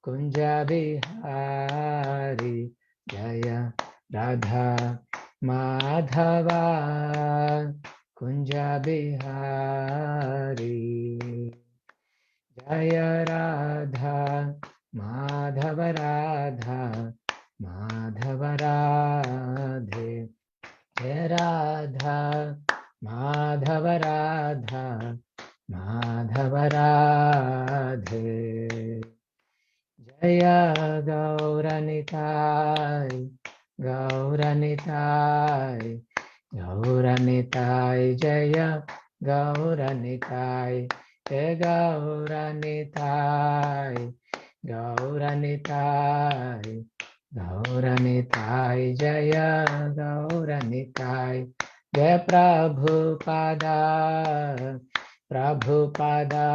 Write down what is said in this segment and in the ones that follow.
Kunja Bihari Jaya Radha Madhava Kunja Bihari Jaya Radha Madhava Radha Madhava Radhe Jaya Radha Madhava Radha Madhava Radhe Jaya Gauranitai Gauranitai Gauranitai Jaya Gauranitai Jaya Gauranitai Gauranitai Gauranitai Jaya Gauranitai Jaya Prabhupada Prabhupada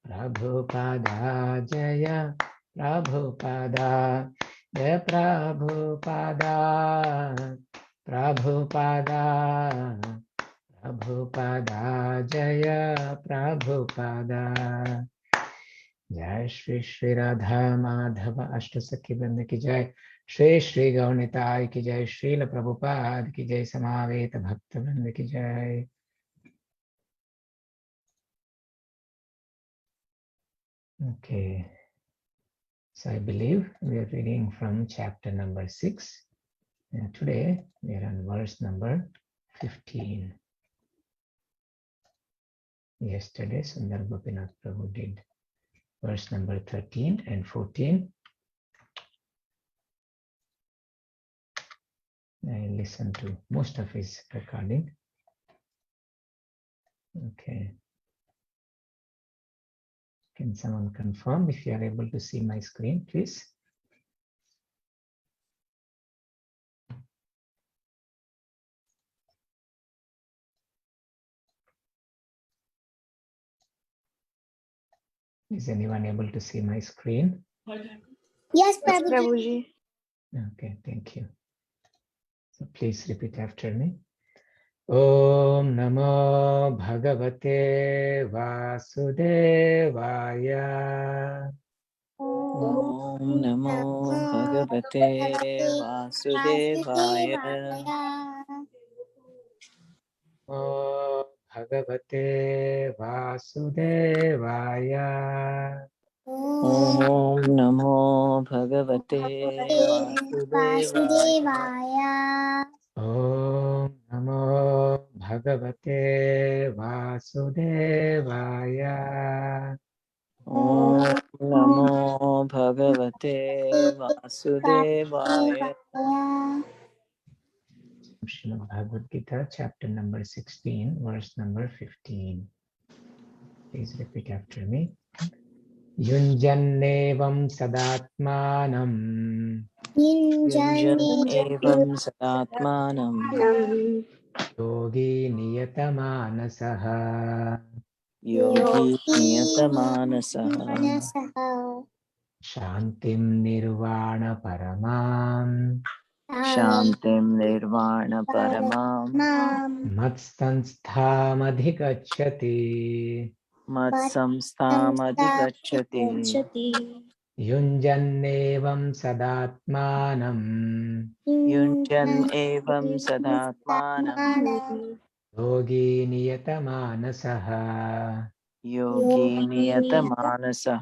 Prabhupada Jaya Prabhupada Jaya Prabhupada Prabhupada Prabhupada Jaya Prabhupada Jai Shri Shri Radha Madhava Ashtasakhi Vrinda ki Jai Shri Shri Gaunitai ki Jai Srila Prabhupada ki Jai Samaveta Bhakta Vrinda ki Jai. Okay, so I believe we are reading from chapter number 6. And today we are on verse number 15. Yesterday Sundar Gopinath Prabhu did verse number 13 and 14. I listened to most of his recording. Okay. Can someone confirm if you are able to see my screen, please? Is anyone able to see my screen? Yes, Yes, Prabhuji. Prabhuji. Okay, thank you. So please repeat after me. Om Namo Bhagavate Vasudevaya. Om Namo Bhagavate Vasudevaya. Om Bhagavate Vasudevaya. Om Namo Bhagavate Vasudevaya. Om Namo Bhagavate Vasudevaya. Om Namo Bhagavate Vasudevaya. Srimad Bhagavad Gita, chapter number 16, verse number 15. Please repeat after me. Yunjannevam sadatmanam Yunjan evam sadatmanam yogi niyatamaнаsaha yogi niyatamanasah shantim nirvana paramam Shantim nirvana paramam matstansthamadhikachyati. matsamsthamadhigacchati. Yunjannevam sadatmanam Yunjan evam sadatmanam yogi niyatamaнаsaha yogi niyatamanasah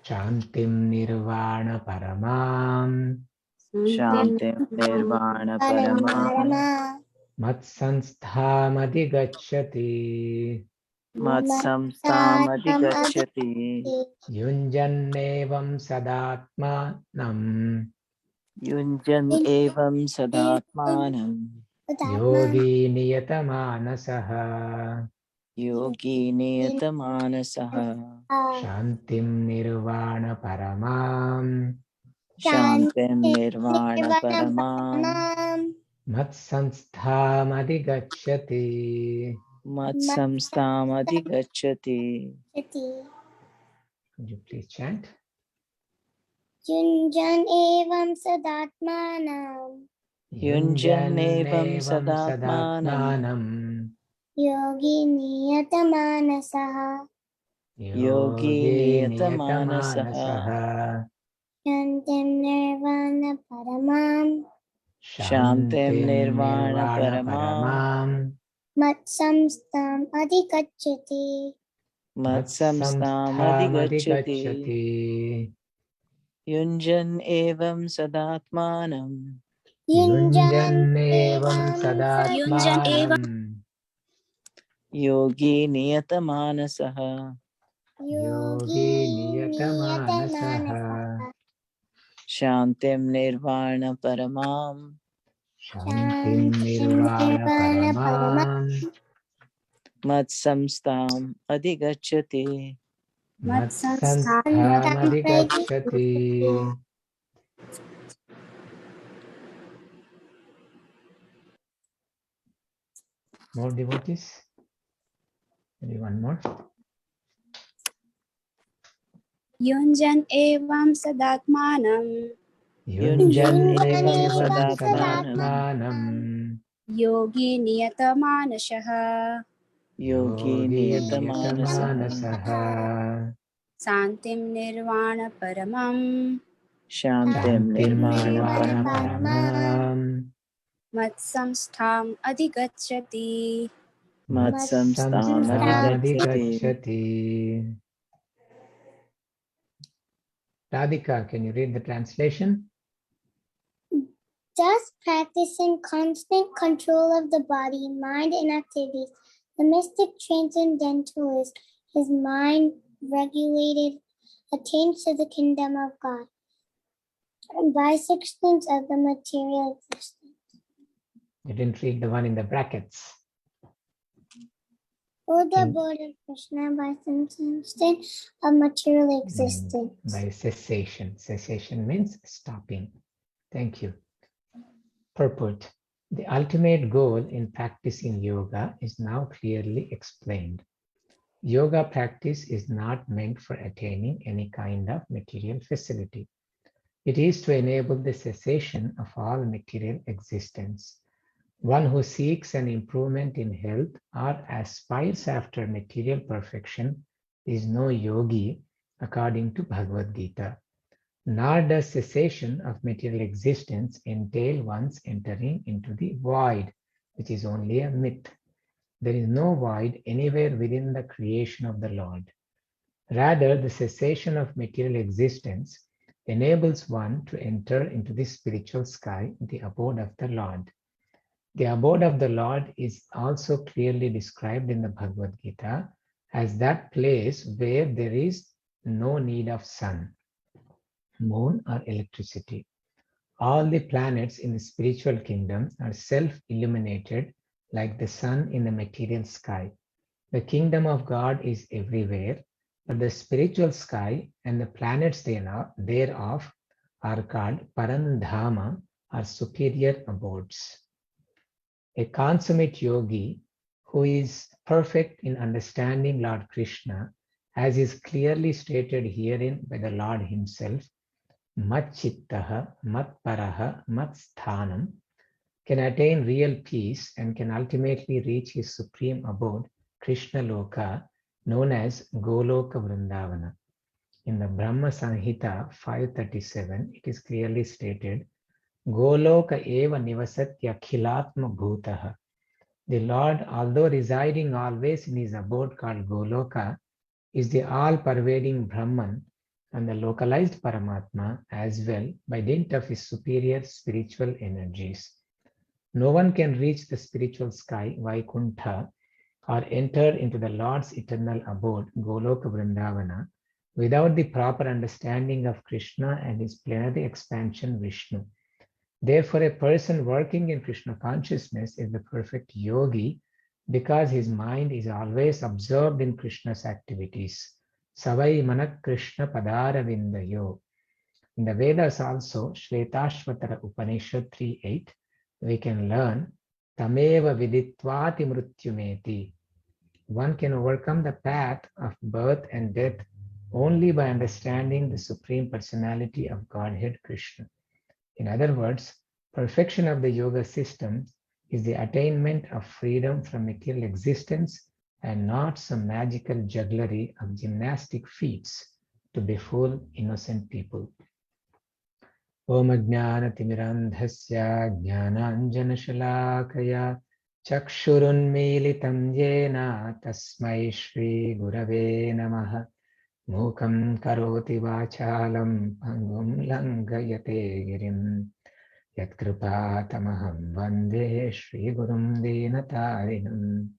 shantim nirvana paramam Shantim nirvana paramam matsansthamadhigachyati. matsamsthamadhigacchati. Yunjannevam sadatmanam Yunjan evam sadatmanam yogi niyatamaнаsaha yogi niyatamanasah shantim nirvana paramam Shantim nirvana paramam matsansthamadhigachyati. matsamsthamadhigacchati. Could you please chant? Yunjan evam sadatmanam Yunjanevam Yunjannevam sadatmanam sadatmanam yogi niyatamanasah Yogi Yogi Niyatamanasah Shantim nirvana paramam. Shantim Shantim Nirvana Nirvana Paramam Paramam Matsamstam adhikachati. Matsamstam Matsamstham Adhigachati Adhigachati Yunjan Evam Sadatmanam Yunjan Yunjannevam evam Sadatmanam Yogi Niyatamanasah Yogi yogi Niyatamanasah niyatamanasa. Shantim Nirvana Paramam Shantim Shantim Nirvana nirvana paramam. Paramam Matsamstam Adhigachati Matsantham Matsamstam Adhigachati. More devotees? Maybe one more. युञ्जन् एवं सदात्मानं Yunjan Evam Yunjannevam Sadatmanam Sadatmanam योगी नियतमानशः Yogi Yogi Niyatamanasah Niyatamanasah शान्तिं निर्वाणपरमं Shantim Shantim Nirvana Nirvana Paramam Paramam मत्संस्थाम् अधिगच्छति Matsamstam Matsamstham Adhigachati. Adhigachati. Radhika, can you read the translation? Thus, practicing constant control of the body, mind, and activities, the mystic transcendentalist, his mind regulated, attains to the kingdom of God by 16ths of the material existence. You didn't read the one in the brackets. Or the In- abode of Krishna by 16ths of material existence. By cessation. Cessation means stopping. Thank you. Purport. The ultimate goal in practicing yoga is now clearly explained. Yoga practice is not meant for attaining any kind of material facility. It is to enable the cessation of all material existence. One who seeks an improvement in health or aspires after material perfection is no yogi, according to Bhagavad Gita. Nor does cessation of material existence entail one's entering into the void, which is only a myth. There is no void anywhere within the creation of the Lord. Rather, the cessation of material existence enables one to enter into the spiritual sky, the abode of the Lord. The abode of the Lord is also clearly described in the Bhagavad Gita as that place where there is no need of sun, moon, or electricity. All the planets in the spiritual kingdom are self-illuminated like the sun in the material sky. The kingdom of God is everywhere, but the spiritual sky and the planets thereof are called Parandhama, or superior abodes. A consummate yogi who is perfect in understanding Lord Krishna, as is clearly stated herein by the Lord himself, Matchittaha, Matparaha, Matsthanam, can attain real peace and can ultimately reach his supreme abode, Krishna Loka, known as Goloka Vrindavana. In the Brahma Samhita 537, it is clearly stated, Goloka eva nivasatya khilatma bhutaha. The Lord, although residing always in his abode called Goloka, is the all-pervading Brahman and the localized Paramatma as well by dint of his superior spiritual energies. No one can reach the spiritual sky, Vaikuntha, or enter into the Lord's eternal abode, Goloka Vrindavana, without the proper understanding of Krishna and his plenary expansion, Vishnu. Therefore, a person working in Krishna consciousness is the perfect yogi because his mind is always absorbed in Krishna's activities. Savai Manak Krishna Padara Vindayo. In the Vedas also, Shvetashvatara Upanishad 3.8, we can learn Tameva Viditvati Mrutyumeti. One can overcome the path of birth and death only by understanding the Supreme Personality of Godhead Krishna. In other words, perfection of the yoga system is the attainment of freedom from material existence and not some magical jugglery of gymnastic feats to befool innocent people. Om Ajnanatimidandhasya Jnananjanashalakaya Chakshurunmilitam Yena Tasmai Shri Gurave Namaha Mukam Karoti Vachalam Pangum Langayate Girim Yatkripatamaham Vande Shri Gurum Dinatarinam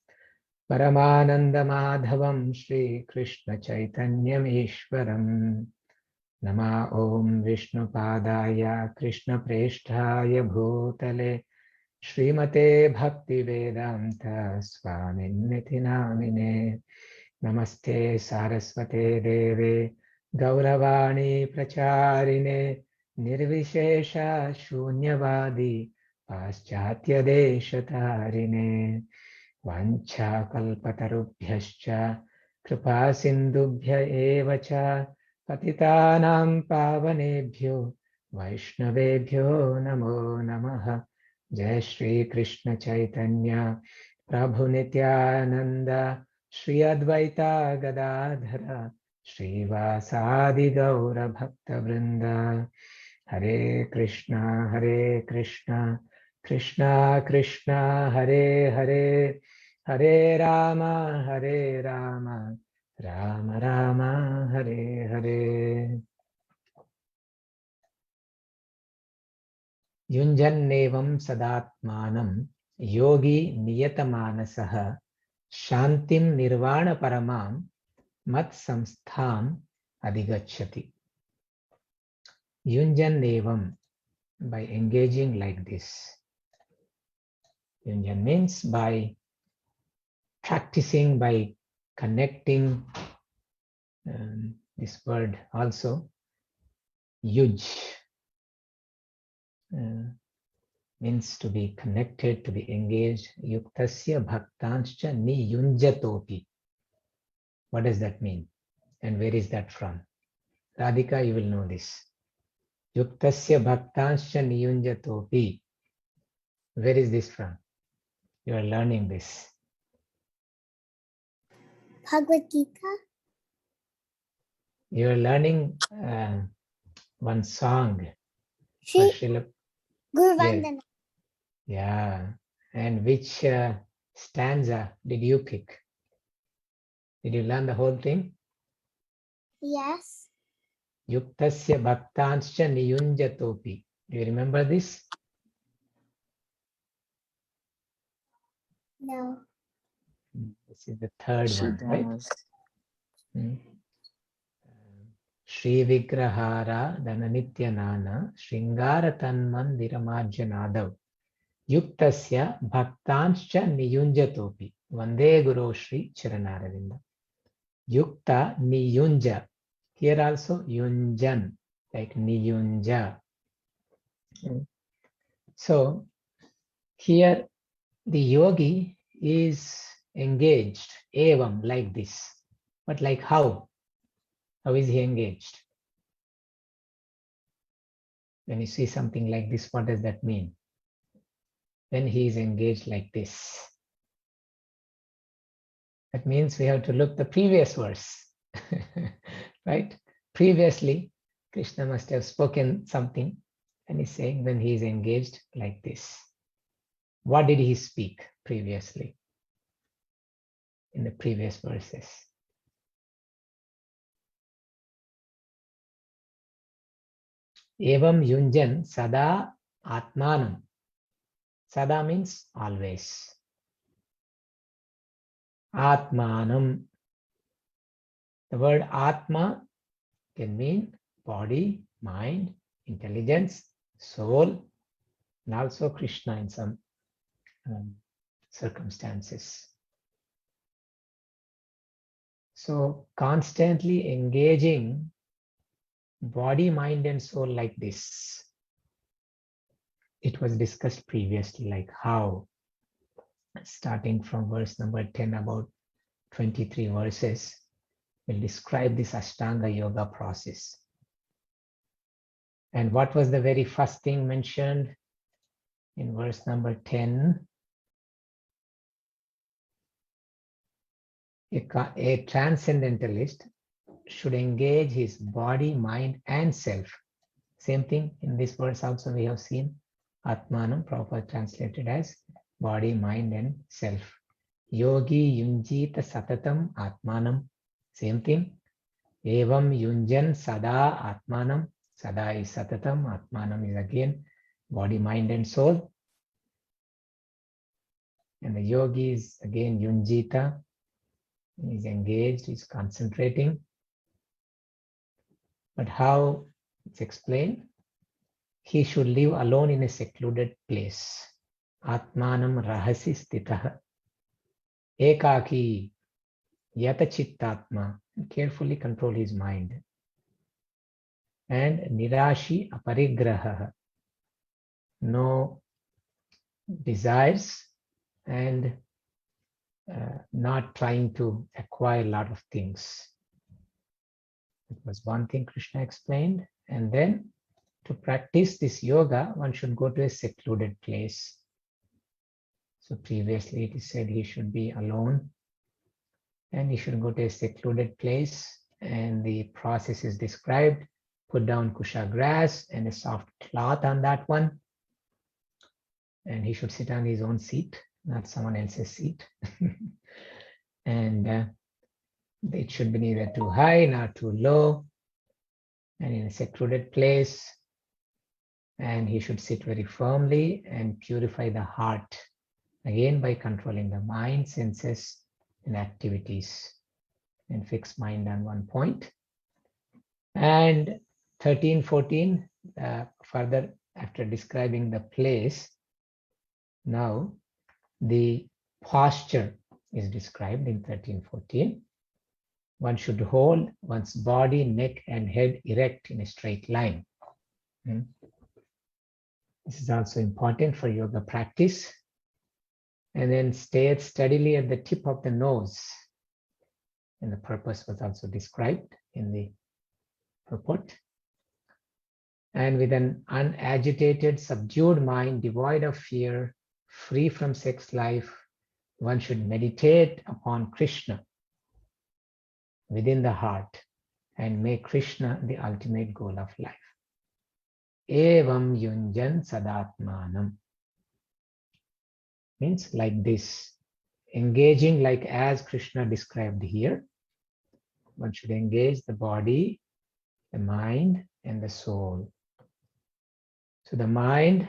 Paramananda Madhavam Shri Krishna Chaitanyam Ishwaram Nama Om Vishnu Padaya Krishna Presthaya Bhutale Srimate Bhakti Vedanta Swaminiti Namine Namaste Saraswate Deve Gauravani Pracharine Nirvishesha Shunyavadi Paschatya Deshatarine Vancha Kalpatarubhyascha Kripa Sindubhya Evacha Patitanam Pavanebhyo Vaishnavebhyo Namo Namaha Jai Shri Krishna Chaitanya Prabhu Nityananda Shri Advaita Gadadhara Shri Vasadi Gaura Bhakta Vrinda Hare Krishna Krishna Krishna Hare Hare Hare Rama Rama Rama Hare Hare Yunjannevam sadatmanam yogi niyatamanasah shantim nirvana paramam mat samstham adhigacchati. Yunjannevam, by engaging like this. Yunjan means by practicing, by connecting. This word also, yuj, means to be connected, to be engaged. Yuktasya bhaktanscha niyunjatopi. What does that mean? And where is that from? Radhika, you will know this. Yuktasya bhaktanscha niyunjatopi. Where is this from? You are learning this. Bhagavad Gita. You are learning one song. Shri Srila- Guru Yes. Vandana. Yeah. And which stanza did you pick? Did you learn the whole thing? Yes. Yuktasya bhaktanscha niyunjatopi. Do you remember this? No. This is the third She one, right? does. Shri Vigrahara Dhananityanana Shringara Tanmandiramajyanadav Yuktasya Bhaktanscha Niyunjatopi Vande Guru Shri Charanaravinda. Yukta Niyunja. Here also Yunjan, like Niyunja. So here the yogi is engaged, evam, like this. But like how? How is he engaged? When you see something like this, what does that mean? When he is engaged like this. That means we have to look the previous verse, right? Previously, Krishna must have spoken something, and he's saying when he is engaged like this. What did he speak previously in the previous verses? Evam yunjan sada atmanam. Sada means always. Atmanam. The word atma can mean body, mind, intelligence, soul, and also Krishna in some circumstances. So constantly engaging body, mind, and soul like this. It was discussed previously, like how, starting from verse number 10, about 23 verses, will describe this Ashtanga Yoga process. And what was the very first thing mentioned in verse number 10? A transcendentalist should engage his body, mind, and self. Same thing in this verse also we have seen. Atmanam, proper translated as body, mind, and self. Yogi yunjita satatam atmanam. Same thing. Evam yunjan sada atmanam. Sada is satatam. Atmanam is again body, mind, and soul. And the yogi is again yunjita. He's engaged, he's concentrating. But how it's explained? He should live alone in a secluded place. Atmanam rahasi stitah. Ekaki yata chittatma. Carefully control his mind. And nirashi aparigraha. No desires and not trying to acquire a lot of things. It was one thing Krishna explained. And then to practice this yoga, one should go to a secluded place. So previously it is said he should be alone and he should go to a secluded place, and the process is described. Put down kusha grass and a soft cloth on that one. And he should sit on his own seat, not someone else's seat. And it should be neither too high nor too low, and in a secluded place. And he should sit very firmly and purify the heart, again by controlling the mind, senses, and activities, and fix mind on one point. And 13, 14, further after describing the place, now the posture is described in 13, 14. One should hold one's body, neck, and head erect in a straight line. This is also important for yoga practice. And then stare steadily at the tip of the nose. And the purpose was also described in the purport. And with an unagitated, subdued mind, devoid of fear, free from sex life, one should meditate upon Krishna within the heart and make Krishna the ultimate goal of life. Evam yunjan sadatmanam. Means like this, engaging like as Krishna described here. One should engage the body, the mind, and the soul. So the mind,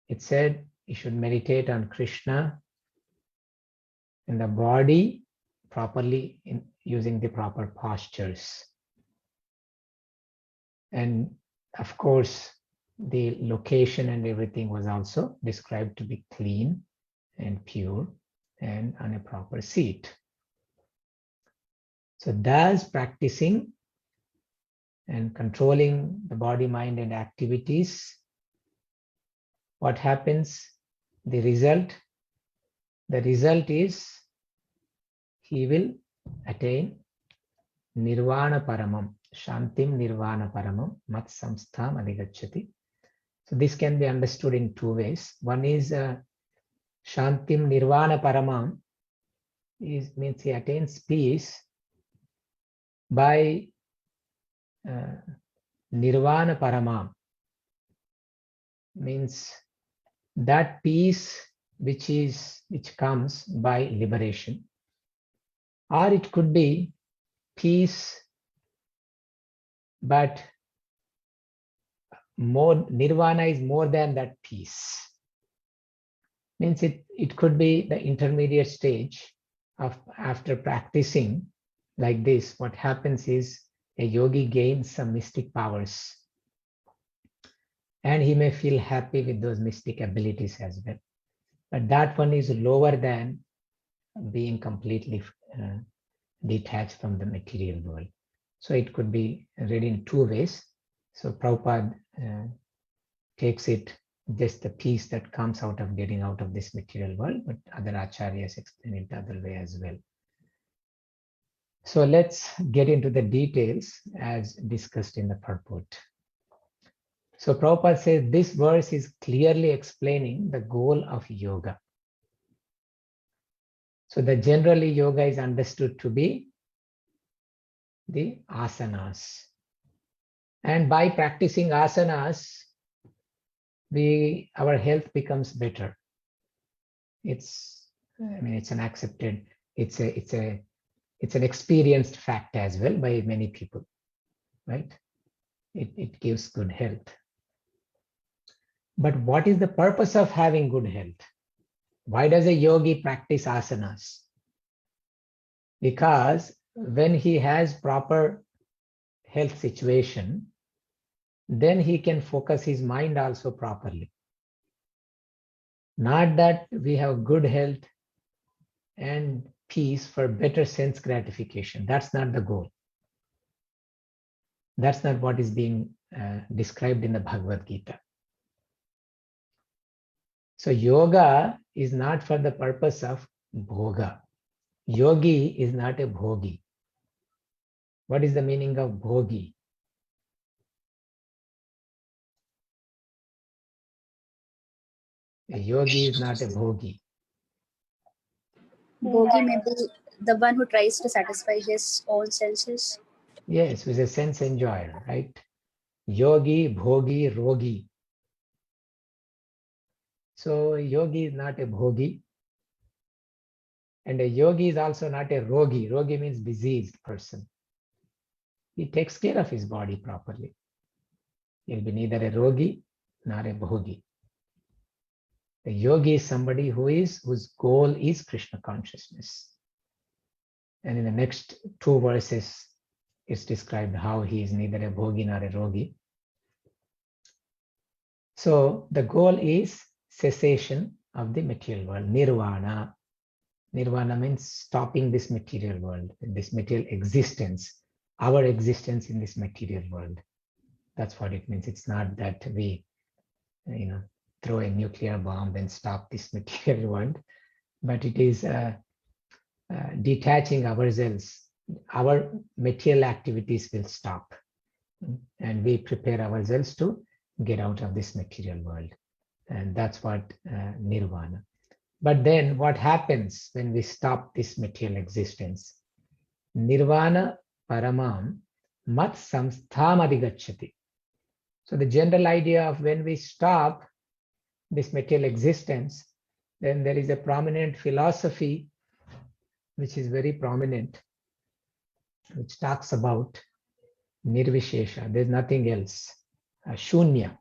it said you should meditate on Krishna, and the body properly using the proper postures. And of course, the location and everything was also described to be clean and pure and on a proper seat. So thus practicing and controlling the body, mind, and activities, what happens? The result is he will attain nirvana paramam, shantim nirvana paramam, mat samstham adhigacchati. So this can be understood in two ways. One is shantim nirvana paramam, means he attains peace by nirvana paramam, means that peace which comes by liberation, or it could be peace, but more nirvana is more than that peace. Means it could be the intermediate stage of after practicing like this. What happens is a yogi gains some mystic powers, and he may feel happy with those mystic abilities as well. But that one is lower than being completely detached from the material world. So it could be read in two ways. So Prabhupada takes it just the peace that comes out of getting out of this material world, but other acharyas explain it the other way as well. So let's get into the details as discussed in the purport. So Prabhupada says this verse is clearly explaining the goal of yoga. So the generally yoga is understood to be the asanas. And by practicing asanas, our health becomes better. It's an accepted, it's an experienced fact as well by many people, right? It gives good health. But what is the purpose of having good health? Why does a yogi practice asanas? Because when he has proper health situation, then he can focus his mind also properly. Not that we have good health and peace for better sense gratification. That's not the goal. That's not what is being described in the Bhagavad Gita. So yoga is not for the purpose of bhoga. Yogi is not a bhogi. What is the meaning of bhogi? A yogi is not a bhogi. Bhogi may be the one who tries to satisfy his own senses. Yes, who is a sense enjoyer, right? Yogi, bhogi, rogi. So a yogi is not a bhogi. And a yogi is also not a rogi. Rogi means diseased person. He takes care of his body properly. He'll be neither a rogi nor a bhogi. A yogi is somebody whose goal is Krishna consciousness. And in the next 2 verses, it's described how he is neither a bhogi nor a rogi. So the goal is cessation of the material world, nirvana. Nirvana means stopping this material world, this material existence, our existence in this material world. That's what it means. It's not that we, throw a nuclear bomb and stop this material world, but it is detaching ourselves. Our material activities will stop, and we prepare ourselves to get out of this material world. And that's what nirvana. But then what happens when we stop this material existence? Nirvana paramam mat samstham adhigacchati. So the general idea of when we stop this material existence, then there is a prominent philosophy which is very prominent, which talks about nirvishesha. There's nothing else. Shunya,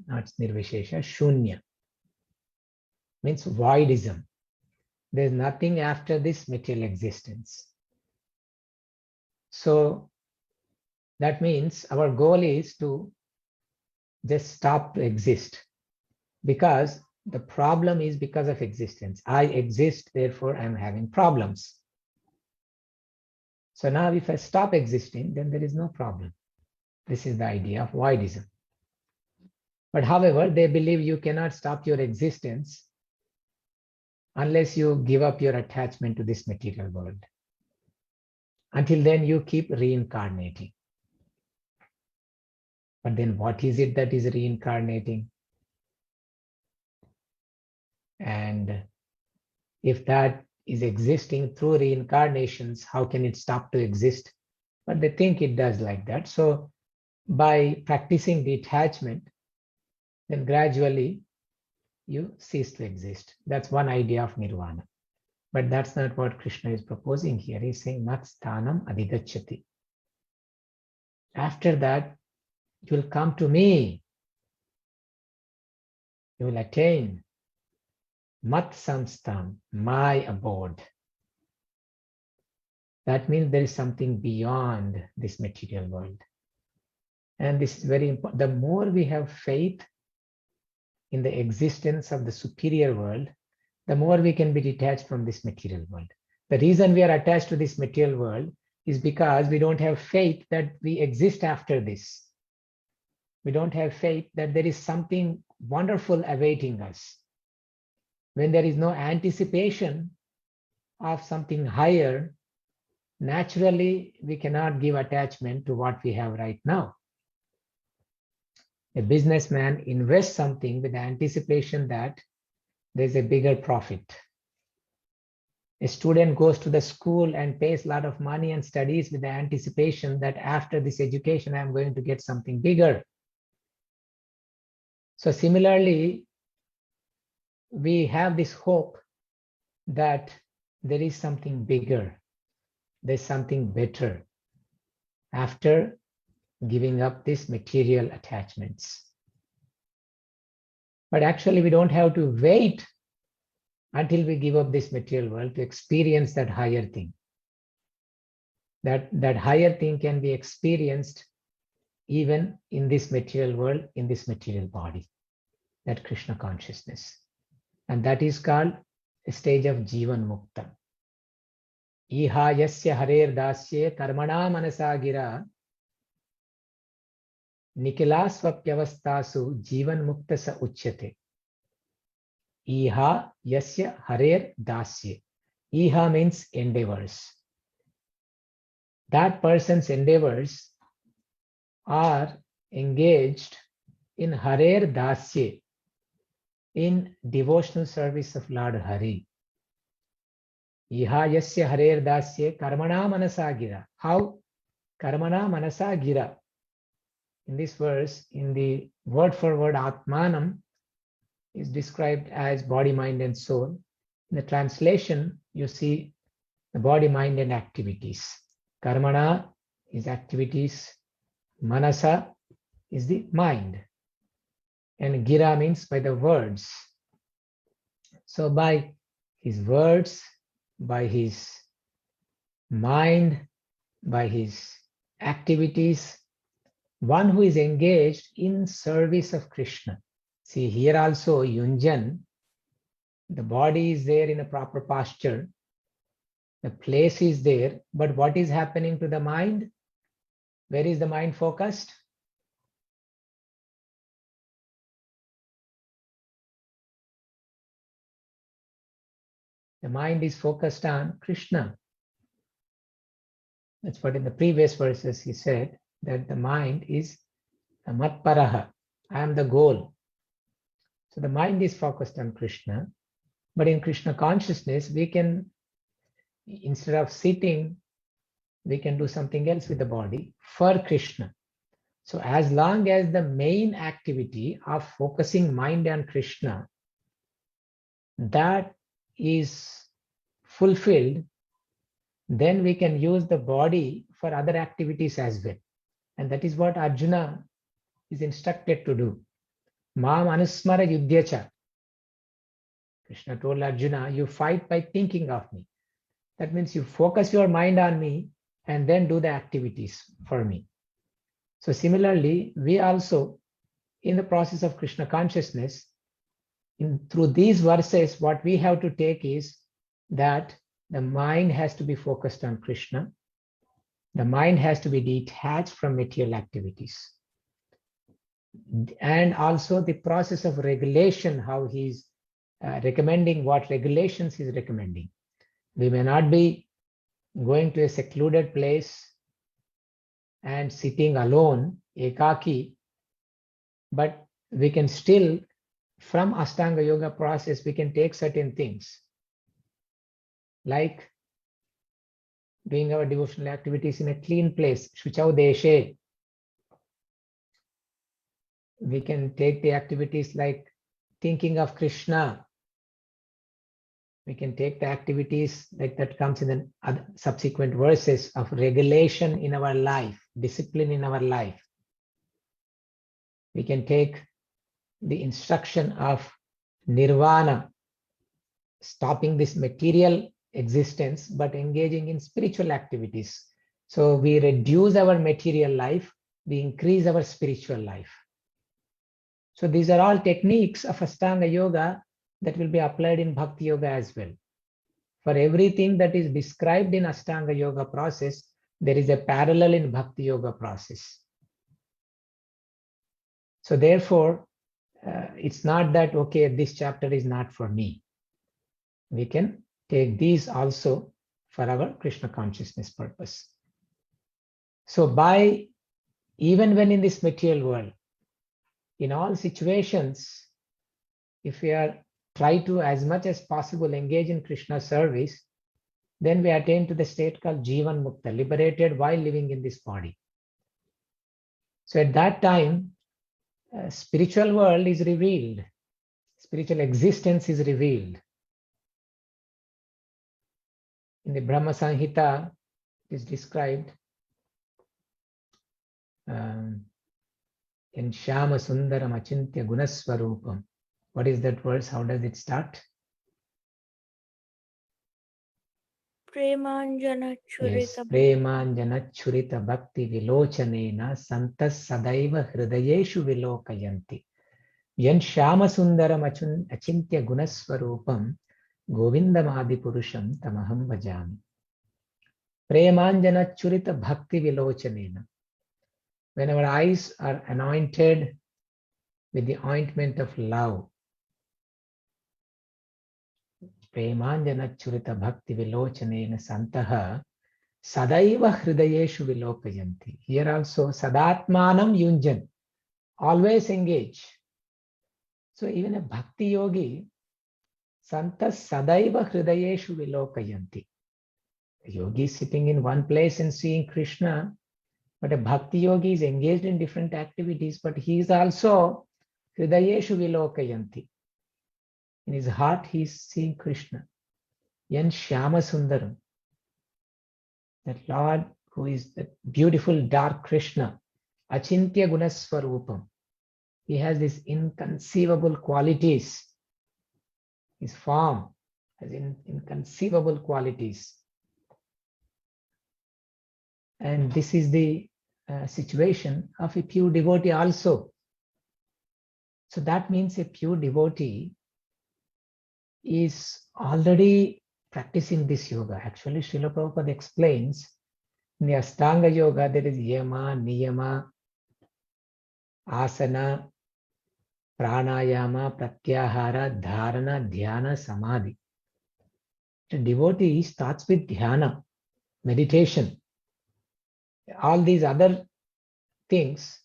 not nirvishesha, shunya means voidism. There's nothing after this material existence. So that means our goal is to just stop to exist, because the problem is because of existence. I exist, therefore I'm having problems. So now if I stop existing, then there is no problem. This is the idea of voidism. But however, they believe you cannot stop your existence unless you give up your attachment to this material world. Until then, you keep reincarnating. But then what is it that is reincarnating? And if that is existing through reincarnations, how can it stop to exist? But they think it does like that. So by practicing detachment, then gradually you cease to exist. That's one idea of nirvana. But that's not what Krishna is proposing here. He's saying, mat sthanam adhigacchati. After that, you will come to me. You will attain mat samstham, my abode. That means there is something beyond this material world. And this is very important. The more we have faith in the existence of the superior world, the more we can be detached from this material world. The reason we are attached to this material world is because we don't have faith that we exist after this. We don't have faith that there is something wonderful awaiting us. When there is no anticipation of something higher, naturally we cannot give attachment to what we have right now. A businessman invests something with the anticipation that there's a bigger profit. A student goes to the school and pays a lot of money and studies with the anticipation that after this education, I'm going to get something bigger. So similarly, we have this hope that there is something bigger, there's something better after giving up these material attachments. But actually, we don't have to wait until we give up this material world to experience that higher thing. That higher thing can be experienced even in this material world, in this material body, that Krishna consciousness. And that is called a stage of Jivan Mukta. Iha yasya harer dasye karmana manasa gira nikilasvapyavastasu Jivan Mukta sa uchyate. Iha yasya harer dasye. Iha means endeavors. That person's endeavors are engaged in harer dasye, in devotional service of Lord Hari. Iha yasya harer dasye karmana manasa gira. How? Karmana manasa gira. In this verse, in the word for word Atmanam is described as body, mind, and soul. In the translation, you see the body, mind, and activities. Karmana is activities. Manasa is the mind. And gira means by the words. So by his words, by his mind, by his activities, one who is engaged in service of Krishna. See, here also Yunjan, the body is there in a proper posture, the place is there, but what is happening to the mind? Where is the mind focused? The mind is focused on Krishna. That's what in the previous verses he said, that the mind is matparaha. I am the goal. So the mind is focused on Krishna, but in Krishna consciousness, we can, instead of sitting, we can do something else with the body for Krishna. So as long as the main activity of focusing mind on Krishna, that is fulfilled, then we can use the body for other activities as well. And that is what Arjuna is instructed to do. Mam anusmara yudhyacha. Krishna told Arjuna, you fight by thinking of me. That means you focus your mind on me and then do the activities for me. So similarly, we also, in the process of Krishna consciousness, through these verses, what we have to take is that the mind has to be focused on Krishna. The mind has to be detached from material activities. And also the process of regulation, how he's recommending, what regulations he's recommending. We may not be going to a secluded place and sitting alone, ekaki, but we can still, from Ashtanga Yoga process, we can take certain things, like doing our devotional activities in a clean place, Shuchau Deshe. We can take the activities like thinking of Krishna. We can take the activities like that comes in the other subsequent verses of regulation in our life, discipline in our life. We can take the instruction of nirvana, stopping this material existence, but engaging in spiritual activities. So we reduce our material life, we increase our spiritual life. So these are all techniques of Ashtanga Yoga that will be applied in Bhakti Yoga as well. For everything that is described in Ashtanga Yoga process, there is a parallel in Bhakti Yoga process. So therefore, it's not that, okay, this chapter is not for me. We can take these also for our Krishna consciousness purpose. So by, even when in this material world, in all situations, if we are try to as much as possible engage in Krishna service, then we attain to the state called Jivan Mukta, liberated while living in this body. So at that time, spiritual world is revealed. Spiritual existence is revealed. In the Brahma Samhita, it is described in Shyama Sundaram Achintya Gunaswarupam. What is that verse? How does it start? Premanjana Yes. Churita Premanjana Churita Bhakti Vilochanena Santas Sadaiva Hridayeshu Vilokayanti. Yan Shyama Sundaram Achintya Gunaswarupam Govindam Adi Purusham Tamaham Bhajami. Premanjana Churita Bhakti Vilochanena. When our eyes are anointed with the ointment of love, Premanjana Churita Bhakti Vilochanena Santaha Sadaiva Hridayeshu Vilokayanti. Here also Sadatmanam Yunjan, always engage. So even a Bhakti Yogi, Santa Sadaiva Hridayeshu Vilokayanti. A yogi is sitting in one place and seeing Krishna, but a Bhakti Yogi is engaged in different activities, but he is also Hridayeshu Vilokayanti. In his heart, he is seeing Krishna. Yan Shyama Sundaram. That Lord who is the beautiful dark Krishna, Achintya Gunaswarupam. He has these inconceivable qualities. His form has inconceivable qualities. And this is the situation of a pure devotee also. So that means a pure devotee is already practicing this yoga. Actually, Srila Prabhupada explains in the Ashtanga Yoga, there is Yama, Niyama, Asana, Pranayama, Pratyahara, Dharana, Dhyana, Samadhi. The devotee starts with Dhyana, meditation. All these other things,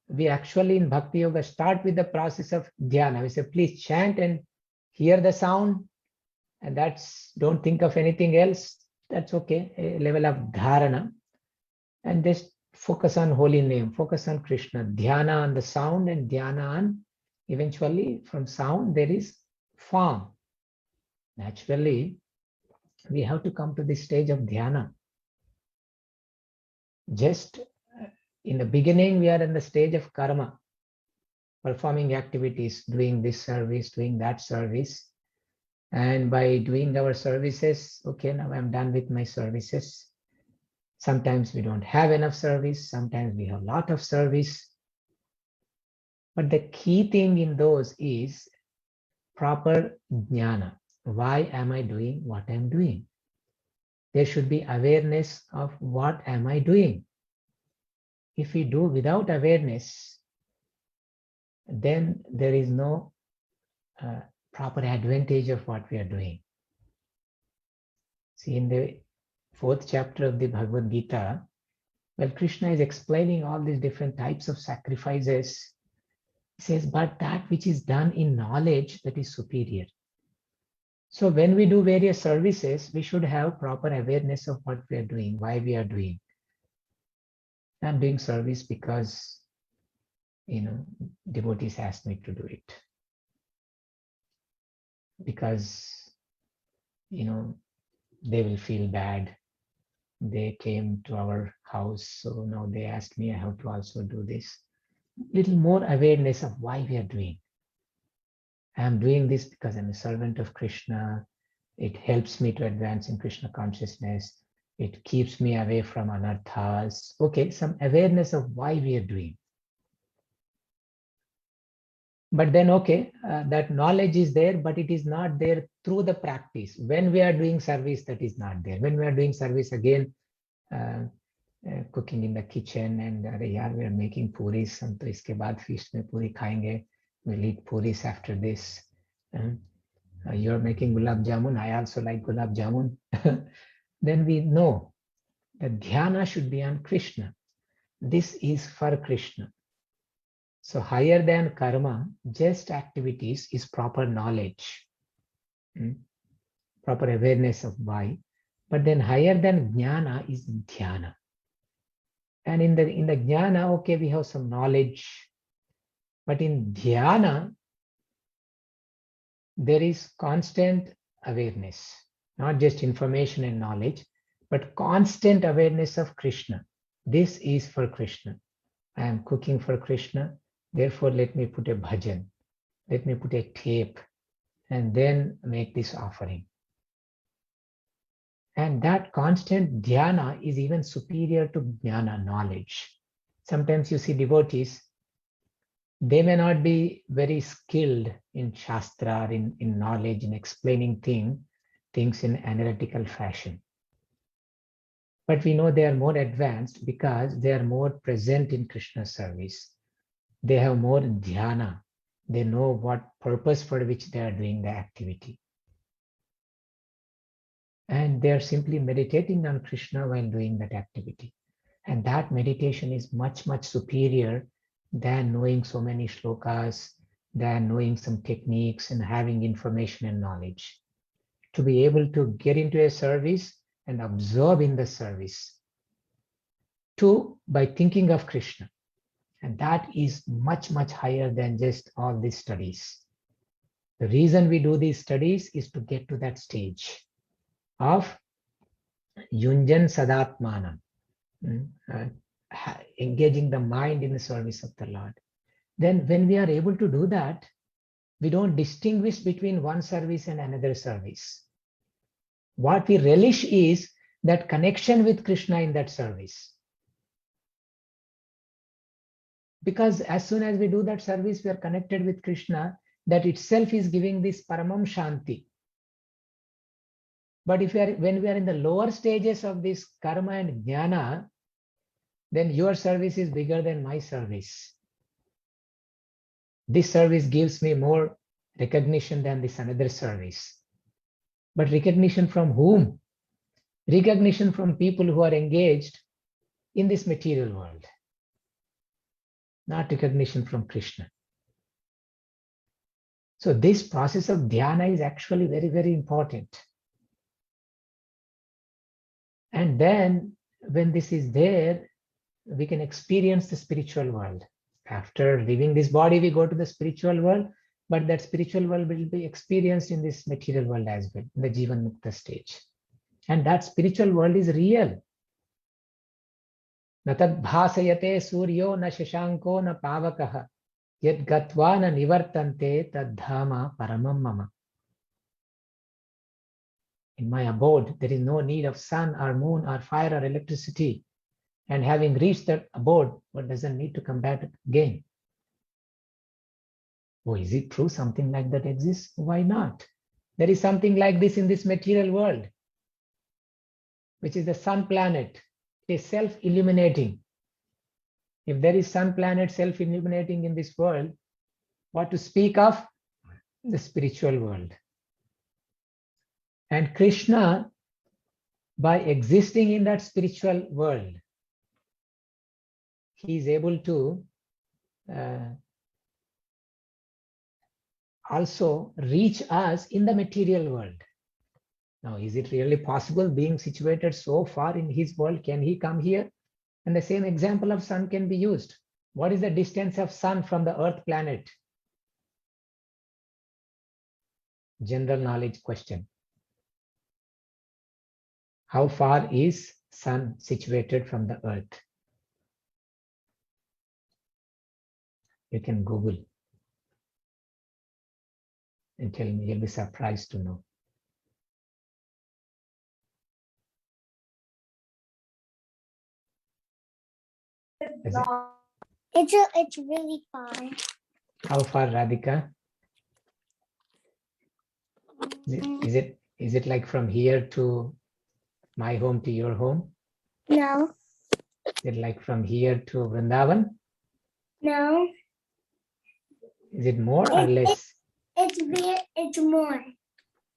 we actually in Bhakti Yoga start with the process of Dhyana. We say, please chant and hear the sound, and don't think of anything else. That's okay, a level of Dharana. And just focus on holy name, focus on Krishna, Dhyana on the sound and Dhyana on, eventually from sound there is form. Naturally, we have to come to this stage of Dhyana. Just in the beginning, we are in the stage of karma, performing activities, doing this service, doing that service. And by doing our services, okay, now I'm done with my services. Sometimes we don't have enough service, sometimes we have a lot of service. But the key thing in those is proper jnana. Why am I doing what I'm doing? There should be awareness of what am I doing. If we do without awareness, then there is no proper advantage of what we are doing. See, in the 4th chapter of the Bhagavad Gita, well, Krishna is explaining all these different types of sacrifices. He says, but that which is done in knowledge, that is superior. So when we do various services, we should have proper awareness of what we are doing, why we are doing. I'm doing service because, devotees asked me to do it. Because, they will feel bad. They came to our house, so now they asked me, I have to also do this. Little more awareness of why we are doing. I'm doing this because I'm a servant of Krishna. It helps me to advance in Krishna consciousness. It keeps me away from anarthas. Okay, some awareness of why we are doing. But then, okay, that knowledge is there, but it is not there through the practice. When we are doing service, that is not there. When we are doing service, again, cooking in the kitchen and we are making puris, so iske baad feast mein puri khayenge. We'll eat puris after this. You're making gulab jamun. I also like gulab jamun. Then we know that dhyana should be on Krishna. This is for Krishna. So higher than karma, just activities is proper knowledge, proper awareness of why. But then higher than jnana is dhyana. And in the jnana, okay, we have some knowledge. But in dhyana, there is constant awareness, not just information and knowledge, but constant awareness of Krishna. This is for Krishna. I am cooking for Krishna. Therefore, let me put a bhajan. Let me put a tape and then make this offering. And that constant dhyana is even superior to jnana, knowledge. Sometimes you see devotees, they may not be very skilled in shastra, in knowledge, in explaining things in analytical fashion. But we know they are more advanced because they are more present in Krishna's service. They have more dhyana. They know what purpose for which they are doing the activity. And they are simply meditating on Krishna while doing that activity. And that meditation is much, much superior than knowing so many shlokas, than knowing some techniques and having information and knowledge. To be able to get into a service and absorb in the service. Two, by thinking of Krishna. And that is much, much higher than just all these studies. The reason we do these studies is to get to that stage of yunjan sadatmanam, engaging the mind in the service of the Lord. Then when we are able to do that, we don't distinguish between one service and another service. What we relish is that connection with Krishna in that service. Because as soon as we do that service, we are connected with Krishna. That itself is giving this paramam shanti. But when we are in the lower stages of this karma and jnana, then your service is bigger than my service. This service gives me more recognition than this another service. But recognition from whom? Recognition from people who are engaged in this material world. Not recognition from Krishna. So this process of dhyana is actually very, very important. And then when this is there, we can experience the spiritual world. After leaving this body, we go to the spiritual world, but that spiritual world will be experienced in this material world as well, in the Jivan Mukta stage. And that spiritual world is real. Na tad bhasayate suryo na shashanko na pavakaha yad gatva na nivartante tad dhama paramam mama. In my abode, there is no need of sun or moon or fire or electricity. And having reached that abode, one doesn't need to come back again. Oh, is it true something like that exists? Why not? There is something like this in this material world, which is the sun planet. It is self-illuminating. If there is sun planet self-illuminating in this world, what to speak of the spiritual world? And Krishna, by existing in that spiritual world, he is able to also reach us in the material world. Now, is it really possible, being situated so far in his world, can he come here? And the same example of sun can be used. What is the distance of sun from the earth planet? General knowledge question. How far is sun situated from the earth? You can Google and tell me. You'll be surprised to know. It's really far. How far, Radhika? Is it like from here to my home to your home? No. Is it like from here to Vrindavan? No. Is it more or less? It's more.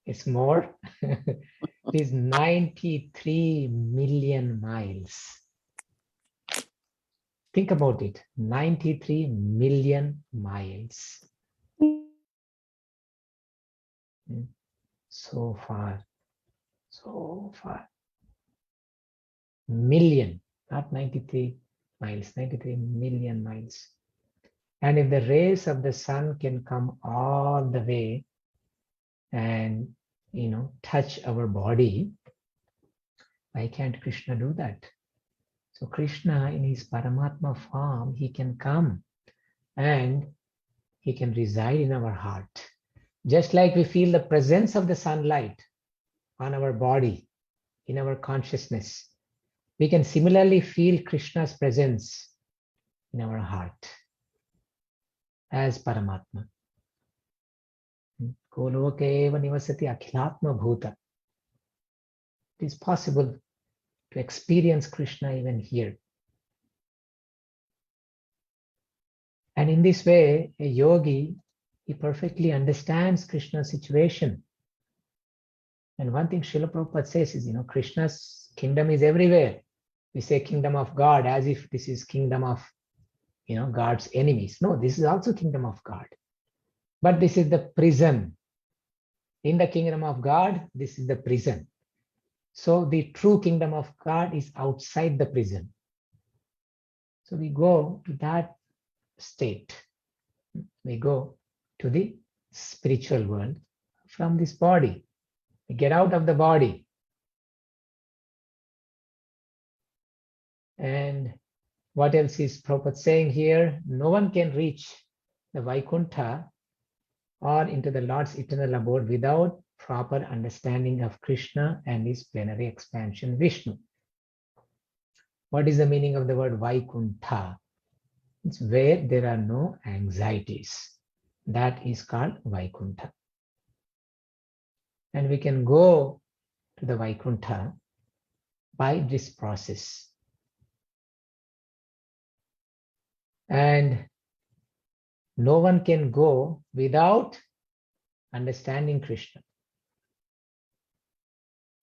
It's more. It is 93 million miles. Think about it. 93 million miles. So far. So far. million, not 93 miles, 93 million miles. And if the rays of the sun can come all the way and, touch our body, why can't Krishna do that? So Krishna in his Paramatma form, he can come and he can reside in our heart. Just like we feel the presence of the sunlight on our body, in our consciousness, we can similarly feel Krishna's presence in our heart as Paramatma. Goloka eva nivasati akhilatma bhuta. It is possible to experience Krishna even here. And in this way, a yogi, he perfectly understands Krishna's situation. And one thing Srila Prabhupada says is, Krishna's kingdom is everywhere. We say kingdom of God as if this is kingdom of, God's enemies. No, this is also kingdom of God. But this is the prison. In the kingdom of God, this is the prison. So the true kingdom of God is outside the prison. So we go to that state. We go to the spiritual world from this body. We get out of the body. And what else is Prabhupada saying here? No one can reach the Vaikuntha or into the Lord's eternal abode without proper understanding of Krishna and his plenary expansion Vishnu. What is the meaning of the word Vaikuntha? It's where there are no anxieties. That is called Vaikuntha. And we can go to the Vaikuntha by this process. And no one can go without understanding Krishna.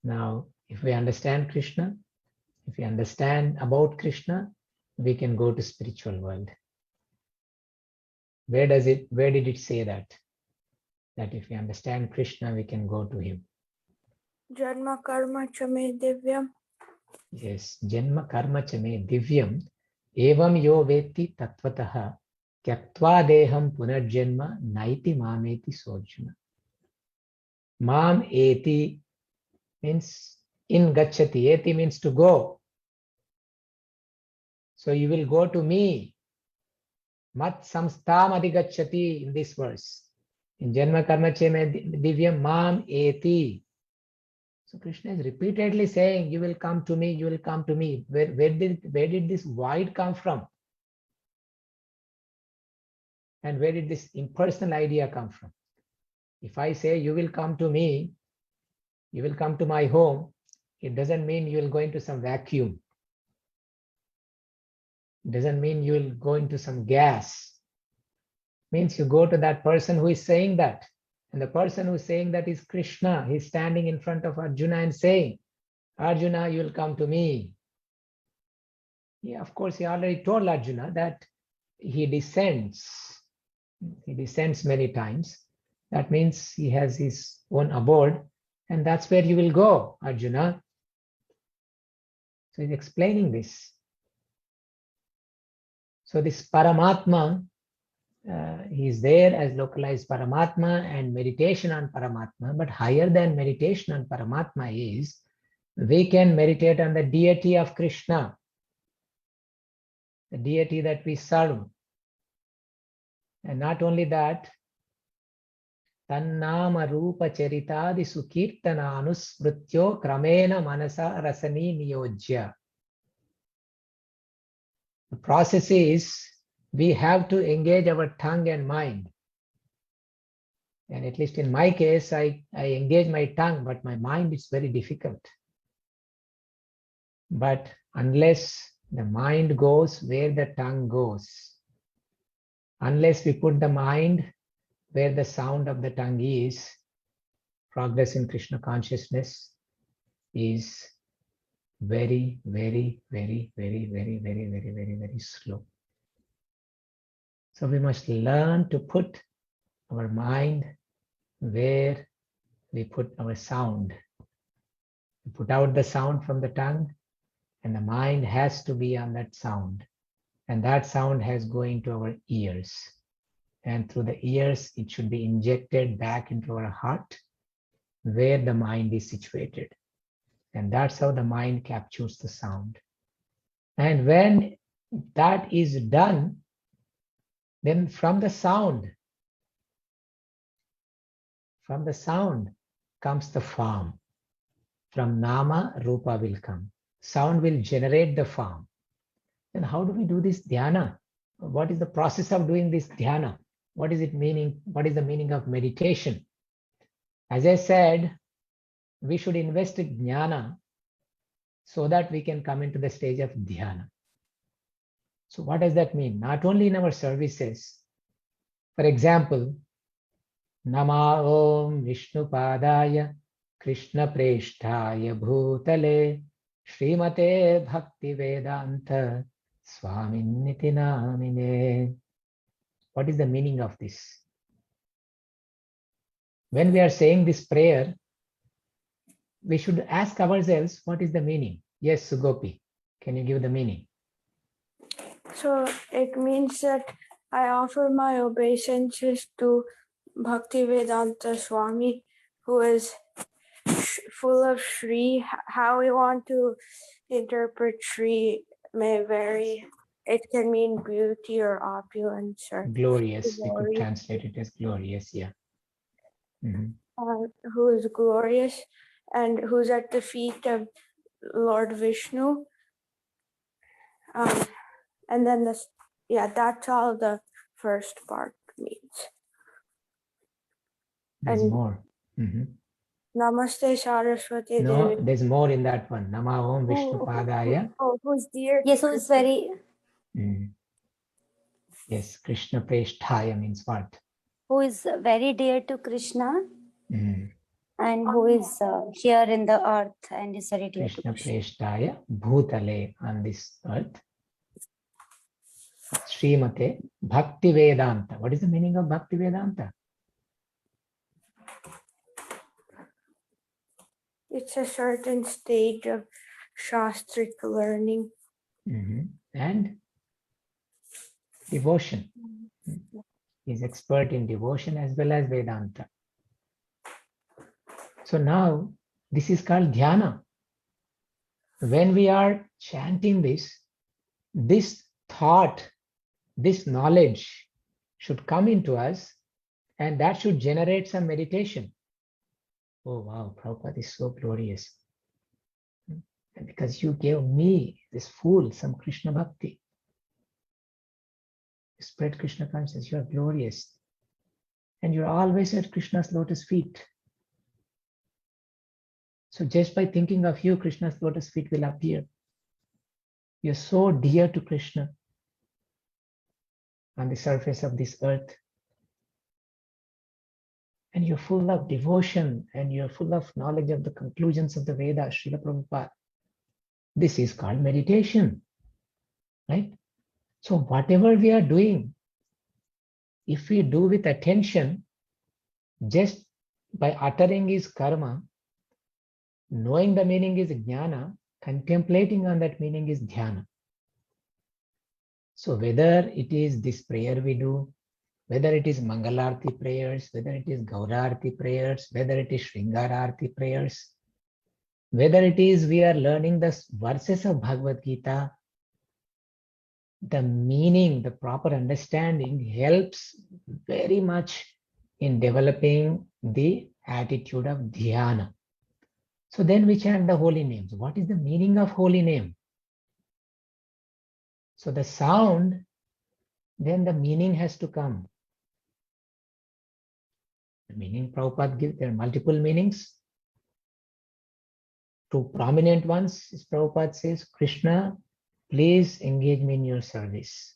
Now, if we understand Krishna, if we understand about Krishna, we can go to spiritual world. Where did it say that? That if we understand Krishna, we can go to him. Janma karma cha me divyam. Yes, janma karma cha me divyam evam yo veti tattvataha kyaktva deham punarjanma naiti mameti sojana. Mam eti means in gacchati. Eti means to go. So you will go to me. Mat samstam adhigacchati in this verse. In Janma Karma Cheme Divyam Mam Eti. So Krishna is repeatedly saying, you will come to me, you will come to me. Where did this void come from? And where did this impersonal idea come from? If I say you will come to me, you will come to my home, it doesn't mean you will go into some vacuum. It doesn't mean you will go into some gas. It means you go to that person who is saying that. And the person who is saying that is Krishna. He's standing in front of Arjuna and saying, Arjuna, you will come to me. Yeah, of course, he already told Arjuna that he descends. He descends many times. That means he has his own abode. And that's where you will go, Arjuna. So he's explaining this. So this Paramatma, he is there as localized Paramatma and meditation on Paramatma. But higher than meditation on Paramatma is, we can meditate on the deity of Krishna, the deity that we serve. And not only that, Tannama Rupa Charitadi Sukirtana Anusmrityo Kramena Manasa Rasani Niyojya. The process is, we have to engage our tongue and mind. And at least in my case, I engage my tongue, but my mind is very difficult. But unless the mind goes where the tongue goes, unless we put the mind where the sound of the tongue is, progress in Krishna consciousness is very, very, very, very, very, very, very, very, very slow. So we must learn to put our mind where we put our sound. We put out the sound from the tongue And the mind has to be on that sound. And that sound has going to our ears. And through the ears, it should be injected back into our heart, where the mind is situated. And that's how the mind captures the sound. And when that is done, then from the sound comes the form. From Nama, Rupa will come. Sound will generate the form. Then how do we do this dhyana? What is the process of doing this dhyana? What is it meaning? What is the meaning of meditation? As I said, we should invest in jnana so that we can come into the stage of dhyana. So what does that mean? Not only in our services. For example, Nama Om Vishnu Padaya Krishna Preshtaya Bhutale Srimate Bhakti Vedanta Swaminiti Namine. What is the meaning of this? When we are saying this prayer, we should ask ourselves, what is the meaning? Yes, Sugopi, can you give the meaning? So it means that I offer my obeisances to Bhaktivedanta Swami, who is full of Shri. How we want to interpret Shri may vary. It can mean beauty or opulence or Glorious, we could glory. translate it as glorious, yeah. Mhm. Who is glorious and who's at the feet of Lord Vishnu. And then this, that's all the first part means. There's And more. Mhm. Namaste Saraswati No, Devi. there's more in that one. Nama Om Vishnu Padaya. Who's dear? Yes, who is very, Yes, Krishna Preshtaya means what? who is very dear to Krishna Mm. and who is here in the earth and is very dear to Krishna Krishna. Preshtaya Bhutale, on this earth. Srimate Bhakti Vedanta. What is the meaning of Bhakti Vedanta? It's a certain stage of Shastric learning. And devotion. He's expert in devotion as well as Vedanta. So now this is called dhyana. When we are chanting this thought, this knowledge should come into us, and that should generate some meditation. Oh wow, Prabhupada is so glorious. And because you gave me, this fool, some Krishna bhakti. You spread Krishna consciousness, you are glorious. And you're always at Krishna's lotus feet. So just by thinking of you, Krishna's lotus feet will appear. You're so dear to Krishna on the surface of this earth. And you're full of devotion and you're full of knowledge of the conclusions of the Vedas, Srila Prabhupada. This is called meditation, right? So whatever we are doing, if we do with attention, just by uttering is karma, knowing the meaning is jnana, contemplating on that meaning is dhyana. So whether it is this prayer we do, whether it is Mangalarti prayers, whether it is Gaurarti prayers, whether it is Shringararti prayers, whether it is we are learning the verses of Bhagavad Gita, the meaning, the proper understanding helps very much in developing the attitude of dhyana. So then we chant the holy names. What is the meaning of holy name? So the sound, then the meaning has to come. The meaning Prabhupada gives, there are multiple meanings. Two prominent ones, is Prabhupada says, Krishna, please engage me in your service.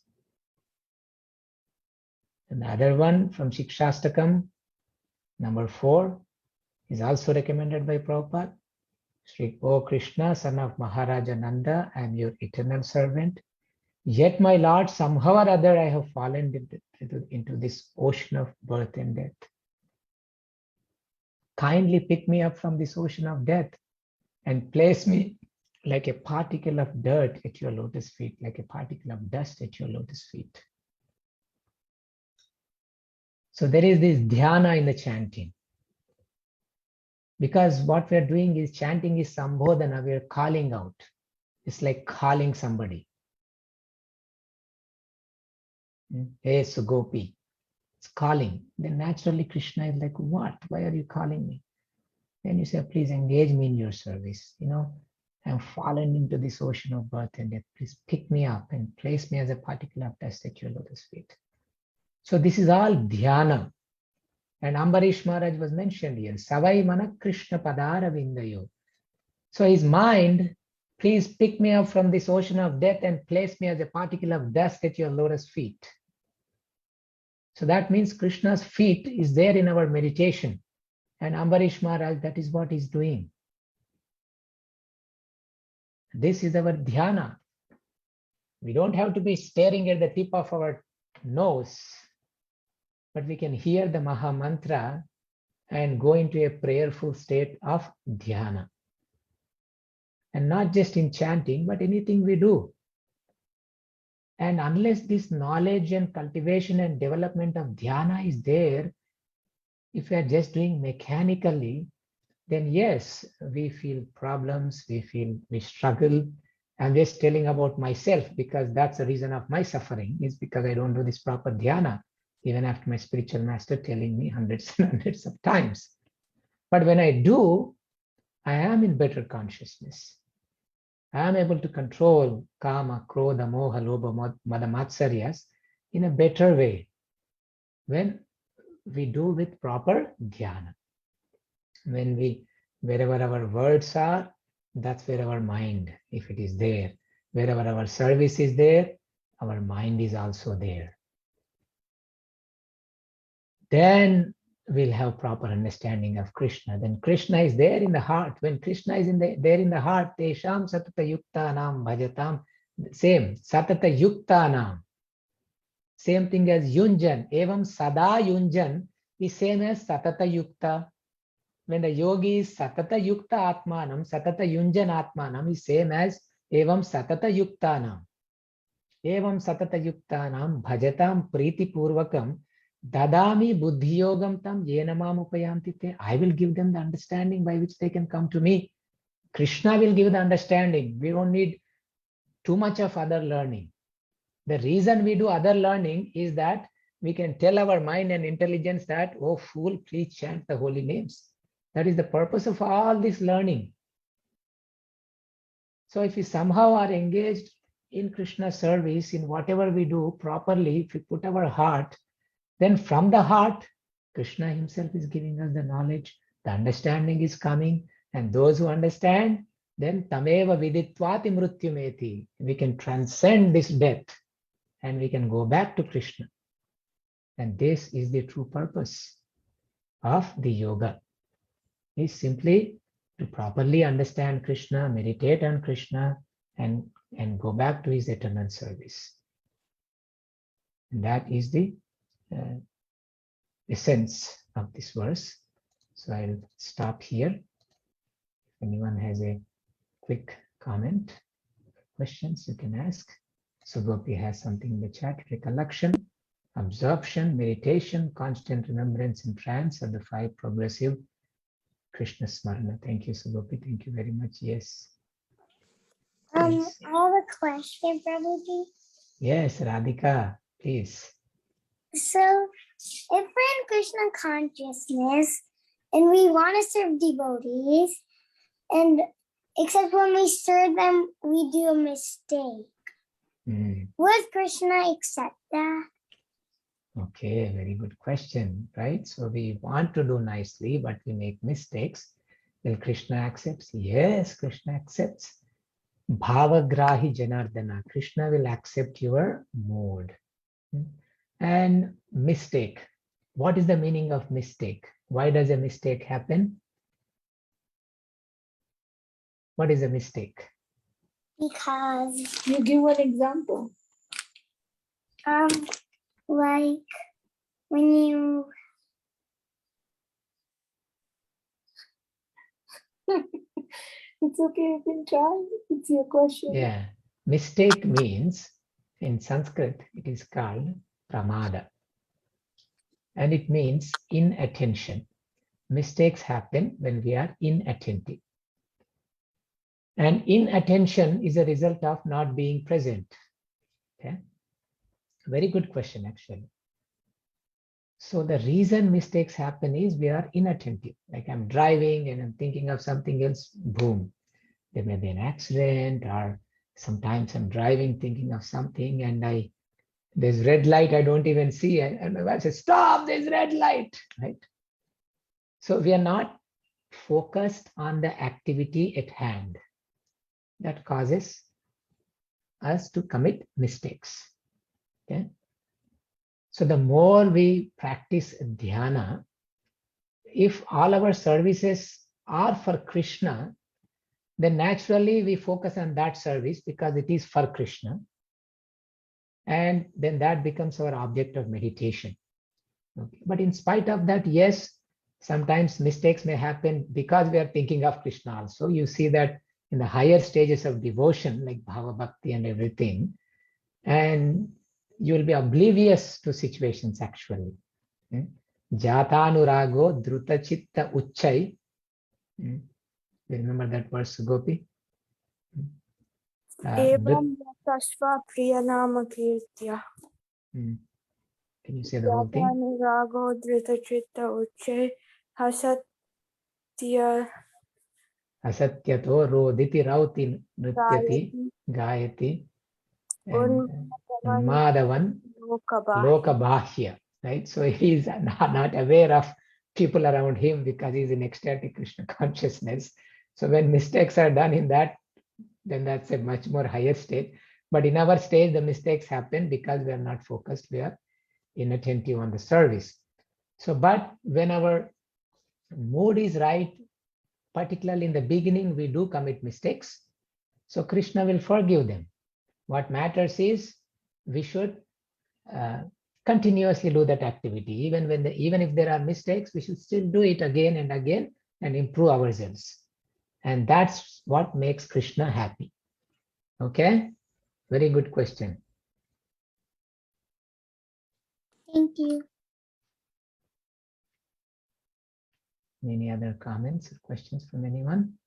And the other one from Shikshastakam, number 4, is also recommended by Prabhupada. Sri O Krishna, son of Maharaja Nanda, I am your eternal servant. Yet, my Lord, somehow or other I have fallen into this ocean of birth and death. Kindly pick me up from this ocean of death and place me like a particle of dirt at your lotus feet, like a particle of dust at your lotus feet. So there is this dhyana in the chanting. Because what we're doing is chanting is sambodhana, we're calling out. It's like calling somebody. Hey, Sugopi. It's calling. Then naturally Krishna is like, what? Why are you calling me? Then you say, please engage me in your service. You know, I'm fallen into this ocean of birth and death. Please pick me up and place me as a particle of dust at your lotus feet. So this is all dhyana. And Ambarish Maharaj was mentioned here. Savai mana Krishna padara vindayo. So his mind, please pick me up from this ocean of death and place me as a particle of dust at your lotus feet. So that means Krishna's feet is there in our meditation. And Ambarish Maharaj, that is what he's doing. This is our dhyana. We don't have to be staring at the tip of our nose, but we can hear the Maha Mantra and go into a prayerful state of dhyana. And not just in chanting, but anything we do. And unless this knowledge and cultivation and development of dhyana is there, if we are just doing mechanically, then yes, we feel problems, we struggle. I'm just telling about myself because that's the reason of my suffering, is because I don't do this proper dhyana, even after my spiritual master telling me hundreds and hundreds of times. But when I do, I am in better consciousness. I am able to control kama, krodha, moha, lobha, mada, matsaryas in a better way when we do with proper dhyana. Wherever our words are, that's where our mind, if it is there. Wherever our service is there, our mind is also there. Then we'll have proper understanding of Krishna. Then Krishna is there in the heart. When Krishna is there in the heart, tesham satata yuktanam bhajatam. Same, satata yuktanam. Same thing as yunjan. Evam sada yunjan is same as satata yukta. When the yogi is satata yukta atmanam, satata yunjan atmanam is same as evam satata yuktanam. Evam satata yuktanam bhajatam priti purvakam dadami buddhiyogam tam yenamam upayanti te. I will give them the understanding by which they can come to me. Krishna will give the understanding. We don't need too much of other learning. The reason we do other learning is that we can tell our mind and intelligence that, oh fool, please chant the holy names. That is the purpose of all this learning. So if we somehow are engaged in Krishna service, in whatever we do properly, if we put our heart, then from the heart, Krishna himself is giving us the knowledge, the understanding is coming, and those who understand, then tameva viditvati mrutyumeti. We can transcend this death and we can go back to Krishna. And this is the true purpose of the yoga. Is simply to properly understand Krishna, meditate on Krishna, and go back to his eternal service. And that is the essence of this verse. So I'll stop here. If anyone has a quick comment, questions, you can ask. Sugopi has something in the chat. Recollection, absorption, meditation, constant remembrance in trance are the 5 progressive Krishna Smarana. Thank you, Sugopi. Thank you very much. Yes. Please. I have a question, Prabhuji. Yes, Radhika, please. So, if we're in Krishna consciousness and we want to serve devotees, and except when we serve them, we do a mistake, would Krishna accept that? Okay, very good question, right? So we want to do nicely, but we make mistakes. Will Krishna accept? Yes, Krishna accepts. Bhavagrahi Janardana. Krishna will accept your mood. And mistake. What is the meaning of mistake? Why does a mistake happen? What is a mistake? Because You give an example. like when you It's okay, you can try. It's your question. Yeah. Mistake means, in Sanskrit, it is called pramada. And it means inattention. Mistakes happen when we are inattentive. And inattention is a result of not being present. Okay. Very good question, actually. So the reason mistakes happen is we are inattentive. Like I'm driving and I'm thinking of something else, boom. There may be an accident, or sometimes I'm driving thinking of something and there's red light, I don't even see it. And my wife says, stop, there's red light, right? So we are not focused on the activity at hand. That causes us to commit mistakes. Okay. So the more we practice dhyana, if all our services are for Krishna, then naturally we focus on that service because it is for Krishna. And then that becomes our object of meditation. Okay. But in spite of that, yes, sometimes mistakes may happen because we are thinking of Krishna also. You see that in the higher stages of devotion, like Bhava Bhakti and everything, and you will be oblivious to situations actually. Jatanurago druta chitta uchchai. You remember that verse, Gopi? Evam tasva priyanama kirtya. Can you say the whole thing? Rago drita chitta uche hasatya Asatyato roditi rauti nrityati gayati and Madavan Lokabahya, right? So he is not aware of people around him because he is in ecstatic Krishna consciousness. So when mistakes are done in that, then that's a much more higher state. But in our stage, the mistakes happen because we are not focused, we are inattentive on the service. So, but when our mood is right, particularly in the beginning, we do commit mistakes. So Krishna will forgive them. What matters is we should continuously do that activity. Even if there are mistakes, we should still do it again and again and improve ourselves. And that's what makes Krishna happy. Okay, very good question. Thank you. Any other comments or questions from anyone?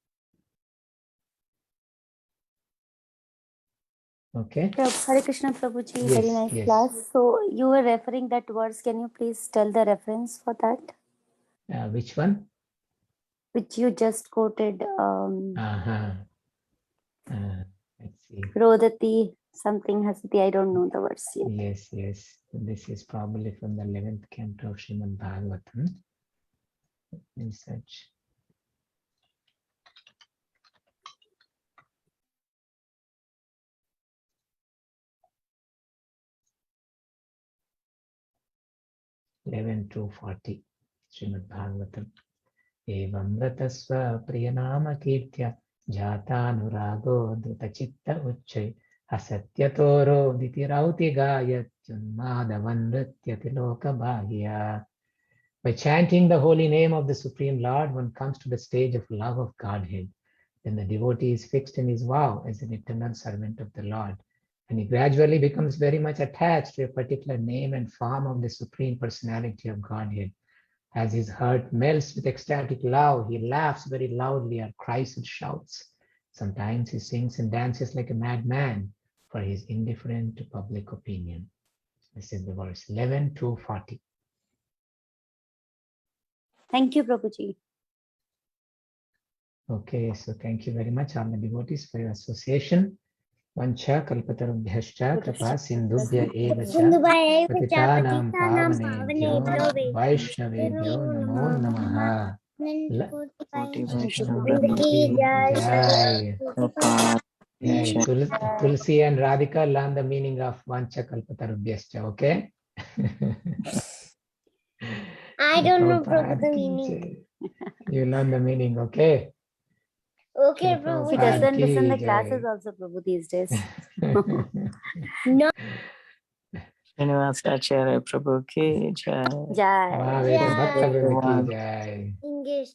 Okay. Hare Krishna Prabhuji, Yes, very nice yes. class. So you were referring that verse. Can you please tell the reference for that? Which one? Which you just quoted. Let's see. Rodati something hasati. I don't know the verse yet. Yes, yes. This is probably from the 11th canto of Srimad Bhagavatam. Let me search. (11 to 40) Srimad Bhagavatam. Evam ratasva priyanama kirtya jatanurago drutachitta uchchay asatyatoro ditirauti gayatyunmadavan nrityati lokabhagya. By chanting the holy name of the Supreme Lord, one comes to the stage of love of Godhead. Then the devotee is fixed in his vow as an eternal servant of the Lord. And he gradually becomes very much attached to a particular name and form of the Supreme Personality of Godhead. As his heart melts with ecstatic love, he laughs very loudly or cries and shouts. Sometimes he sings and dances like a madman, for he is indifferent to public opinion. This is the verse 11 to 40. Thank you, Prabhuji. Okay, so thank you very much, all the devotees, for your association. Vancha kalpatarubhyascha kripa sindhubhya eva cha patitanam pavanebhyo vaishnavebhyo namo namaha. Jai. Tulsi and Radhika learn the meaning of Vancha kalpatarubhyascha, okay? I don't know, Prabhu, the meaning. You learn the meaning, okay? Okay, Prabhu. He doesn't listen the Jai. classes also, Prabhu, these days. No. Srinivasacarya Prabhu ki jai. Jai. Bhakta Vrinda ki jai. English.